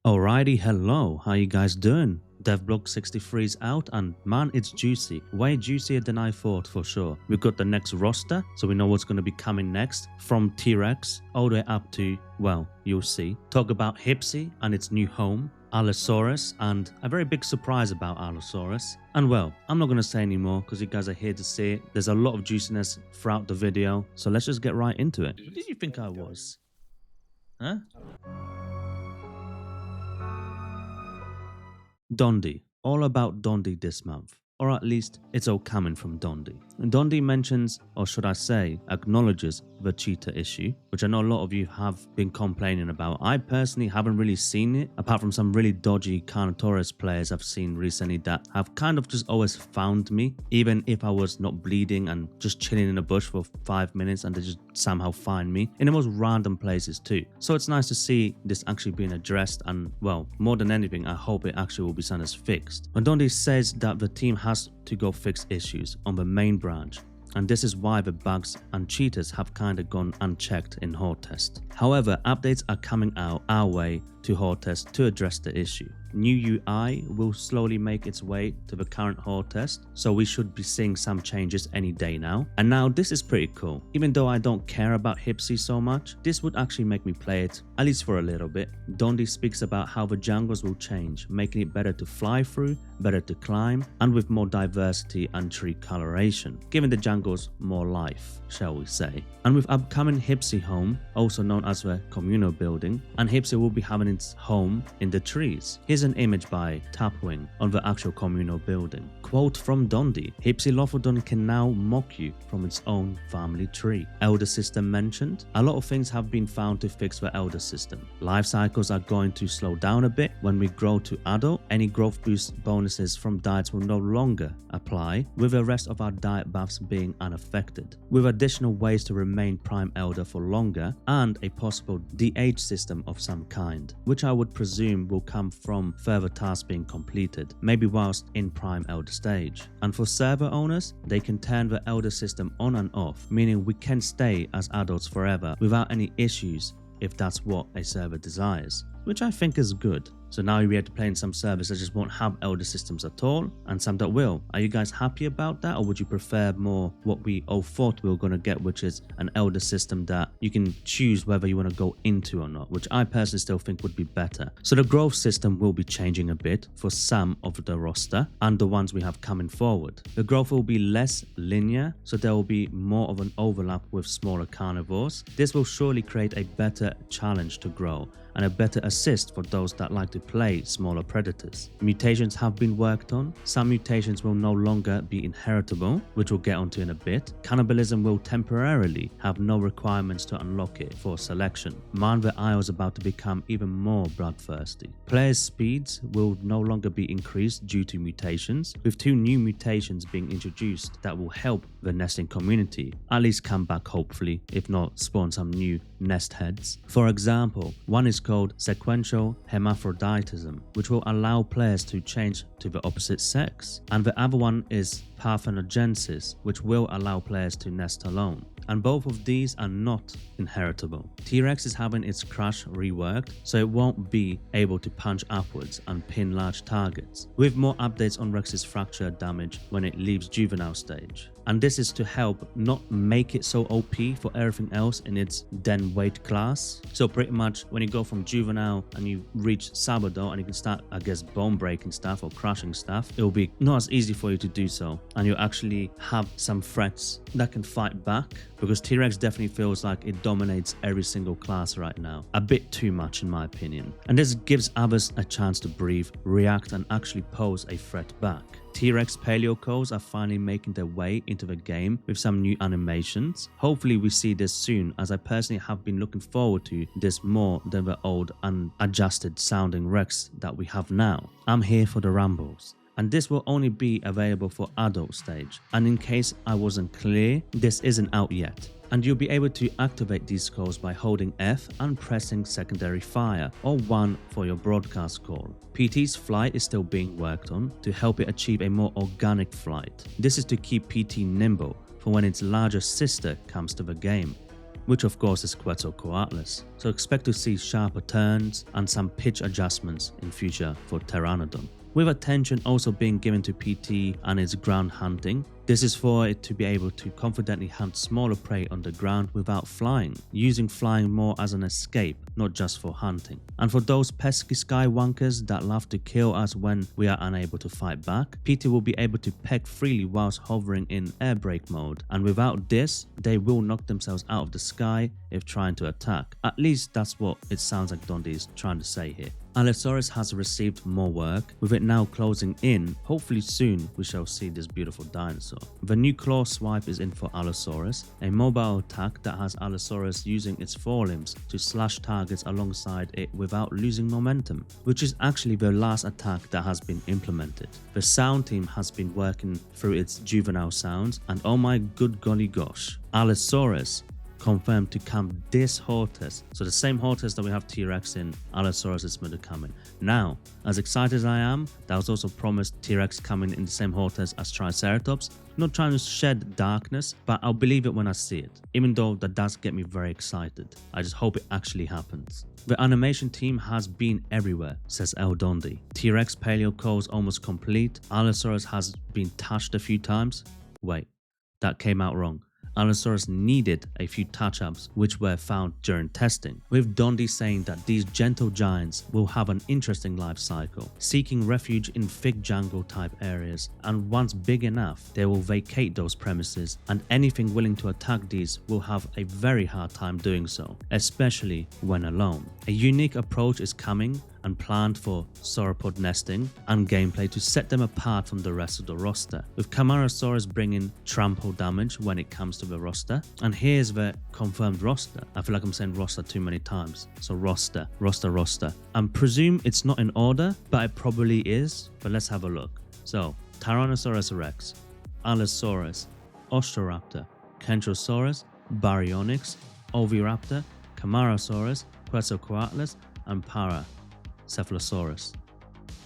Alrighty, hello, how you guys doing? DevBlog 63 is out and man, it's juicy. Way juicier than I thought for sure. We've got the next roster, so we know what's going to be coming next. From T-Rex all the way up to, well, you'll see. Talk about Hypsy and its new home, Allosaurus, and a very big surprise about Allosaurus. And well, I'm not going to say anymore because you guys are here to see it. There's a lot of juiciness throughout the video, so let's just get right into it. Who did you think I was? Huh? Dondi. All about Dondi this month. Or at least, it's all coming from Dondi. And Dondi mentions, or should I say, acknowledges the cheetah issue, which I know a lot of you have been complaining about. I personally haven't really seen it, apart from some really dodgy Carnotaurus players I've seen recently that have kind of just always found me, even if I was not bleeding and just chilling in a bush for 5 minutes and they just somehow find me, in the most random places too. So it's nice to see this actually being addressed and, well, more than anything, I hope it actually will be seen as fixed. When Dondi says that the team has to go fix issues on the main branch, and this is why the bugs and cheaters have kinda gone unchecked in Horde test. However, updates are coming out our way to Horde test to address the issue. New UI will slowly make its way to the current Horde test, so we should be seeing some changes any day now. And now this is pretty cool. Even though I don't care about Hypsy so much, this would actually make me play it, at least for a little bit. Dondi speaks about how the jungles will change, making it better to fly through, better to climb, and with more diversity and tree coloration, giving the jungles more life, shall we say. And with upcoming Hypsy home, also known as the communal building, and Hypsy will be having its home in the trees. Here's an image by Tapwing on the actual communal building. Quote from Dondi: Hypsy Lophodon can now mock you from its own family tree. Elder system mentioned. A lot of things have been found to fix the elder system. Life cycles are going to slow down a bit when we grow to adult. Any growth boost bonuses from diets will no longer apply, with the rest of our diet buffs being unaffected, with additional ways to remain prime elder for longer and a possible de-age system of some kind, which I would presume will come from further tasks being completed, maybe whilst in prime elder stage. And for server owners, they can turn the elder system on and off, meaning we can stay as adults forever without any issues if that's what a server desires, which I think is good. So now you'll be able to play in some servers that just won't have elder systems at all, and some that will. Are you guys happy about that, or would you prefer more what we all thought we were going to get, which is an elder system that you can choose whether you want to go into or not, which I personally still think would be better. So the growth system will be changing a bit for some of the roster and the ones we have coming forward. The growth will be less linear, so there will be more of an overlap with smaller carnivores. This will surely create a better challenge to grow and a better assist for those that like to play smaller predators. Mutations have been worked on. Some mutations will no longer be inheritable, which we'll get onto in a bit. Cannibalism will temporarily have no requirements to unlock it for selection. Man, the Isle is about to become even more bloodthirsty. Players' speeds will no longer be increased due to mutations, with 2 new mutations being introduced that will help the nesting community at least come back, hopefully, if not spawn some new nest heads. For example, one is called sequential hermaphroditism, which will allow players to change to the opposite sex, and the other one is parthenogenesis, which will allow players to nest alone. And both of these are not inheritable. T-Rex is having its crush reworked, so it won't be able to punch upwards and pin large targets, with more updates on Rex's fracture damage when it leaves juvenile stage. And this is to help not make it so OP for everything else in its den weight class. So pretty much when you go from juvenile and you reach Sabado and you can start, I guess, bone breaking stuff or crushing stuff, it will be not as easy for you to do so. And you actually have some threats that can fight back, because T-Rex definitely feels like it dominates every single class right now. A bit too much in my opinion. And this gives others a chance to breathe, react, and actually pose a threat back. T-Rex paleocos are finally making their way into the game with some new animations. Hopefully we see this soon, as I personally have been looking forward to this more than the old unadjusted sounding Rex that we have now. I'm here for the rumbles. And this will only be available for adult stage. And in case I wasn't clear, this isn't out yet. And you'll be able to activate these calls by holding F and pressing secondary fire, or 1 for your broadcast call. PT's flight is still being worked on to help it achieve a more organic flight. This is to keep PT nimble for when its larger sister comes to the game, which of course is Quetzalcoatlus. so expect to see sharper turns and some pitch adjustments in future for Pteranodon. With attention also being given to PT and its ground hunting. This is for it to be able to confidently hunt smaller prey on the ground without flying, using flying more as an escape, not just for hunting. And for those pesky skywankers that love to kill us when we are unable to fight back, PT will be able to peck freely whilst hovering in air brake mode, and without this, they will knock themselves out of the sky if trying to attack. At least that's what it sounds like Dondi is trying to say here. Allosaurus has received more work, with it now closing in. Hopefully soon we shall see this beautiful dinosaur. The new claw swipe is in for Allosaurus, a mobile attack that has Allosaurus using its forelimbs to slash targets alongside it without losing momentum, which is actually the last attack that has been implemented. The sound team has been working through its juvenile sounds, and oh my good golly gosh, Allosaurus confirmed to come this Hortus. So the same Hortus that we have T-Rex in, Allosaurus is going to come in. Now, as excited as I am, that was also promised T-Rex coming in the same Hortus as Triceratops. Not trying to shed darkness, but I'll believe it when I see it, even though that does get me very excited. I just hope it actually happens. The animation team has been everywhere, says Dondi. T-Rex paleo coal's almost complete. Allosaurus has been touched a few times. Wait, that came out wrong. Allosaurus needed a few touch-ups which were found during testing, with Dondi saying that these gentle giants will have an interesting life cycle, seeking refuge in thick jungle type areas, and once big enough they will vacate those premises, and anything willing to attack these will have a very hard time doing so, especially when alone. A unique approach is coming and planned for sauropod nesting and gameplay to set them apart from the rest of the roster, with Camarasaurus bringing trample damage when it comes to the roster. And here's the confirmed roster. I feel like I'm saying roster too many times. So roster. I presume it's not in order, but it probably is. But let's have a look. So Tyrannosaurus Rex, Allosaurus, Osteoraptor, Kentrosaurus, Baryonyx, Oviraptor, Camarasaurus, Quetzalcoatlus, and Paracephalosaurus,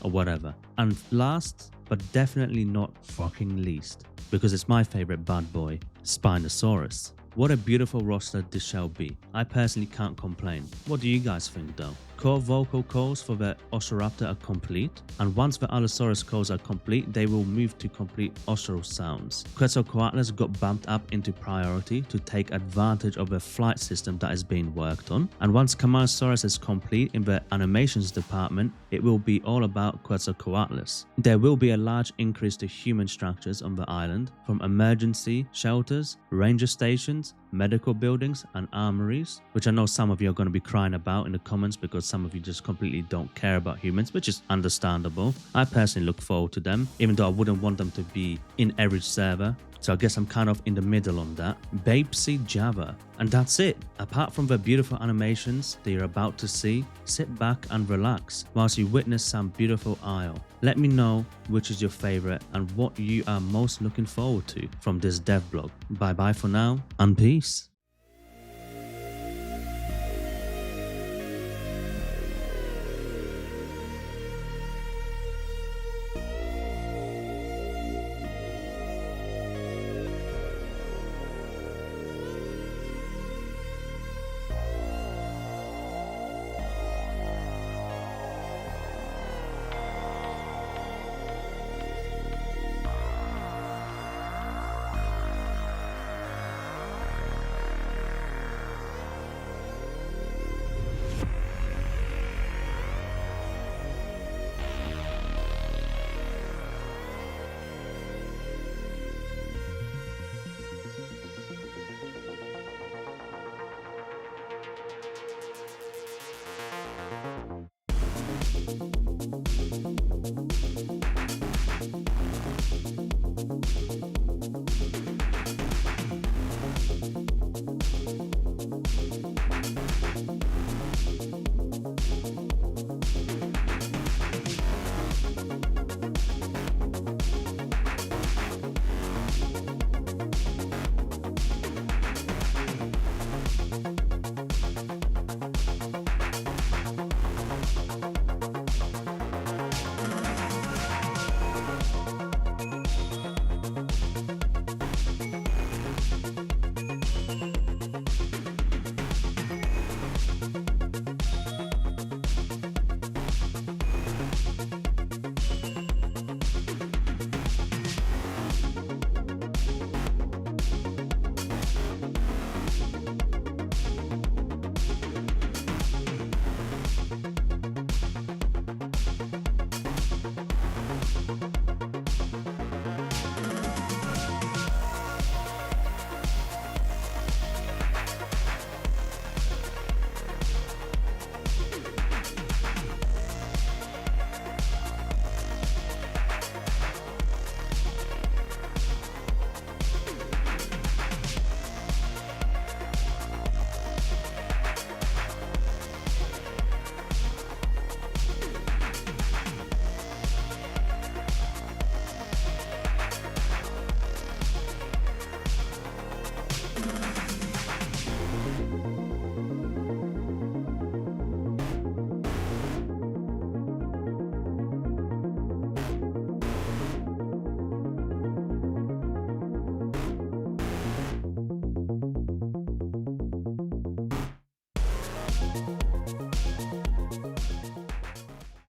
or whatever. And last, but definitely not fucking least, because it's my favorite bad boy, Spinosaurus. What a beautiful roster this shall be. I personally can't complain. What do you guys think though? Core vocal calls for the Osteoraptor are complete, and once the Allosaurus calls are complete, they will move to complete Osteral sounds. Quetzalcoatlus got bumped up into priority to take advantage of the flight system that is being worked on, and once Camarasaurus is complete in the animations department, it will be all about Quetzalcoatlus. There will be a large increase to human structures on the island, from emergency shelters, ranger stations, medical buildings, and armories, which I know some of you are going to be crying about in the comments because some of you just completely don't care about humans, which is understandable. I personally look forward to them, even though I wouldn't want them to be in every server. So I guess I'm kind of in the middle on that. Babesy Java. And that's it. Apart from the beautiful animations that you're about to see, sit back and relax whilst you witness some beautiful Isle. Let me know which is your favorite and what you are most looking forward to from this devblog. Bye bye for now and peace.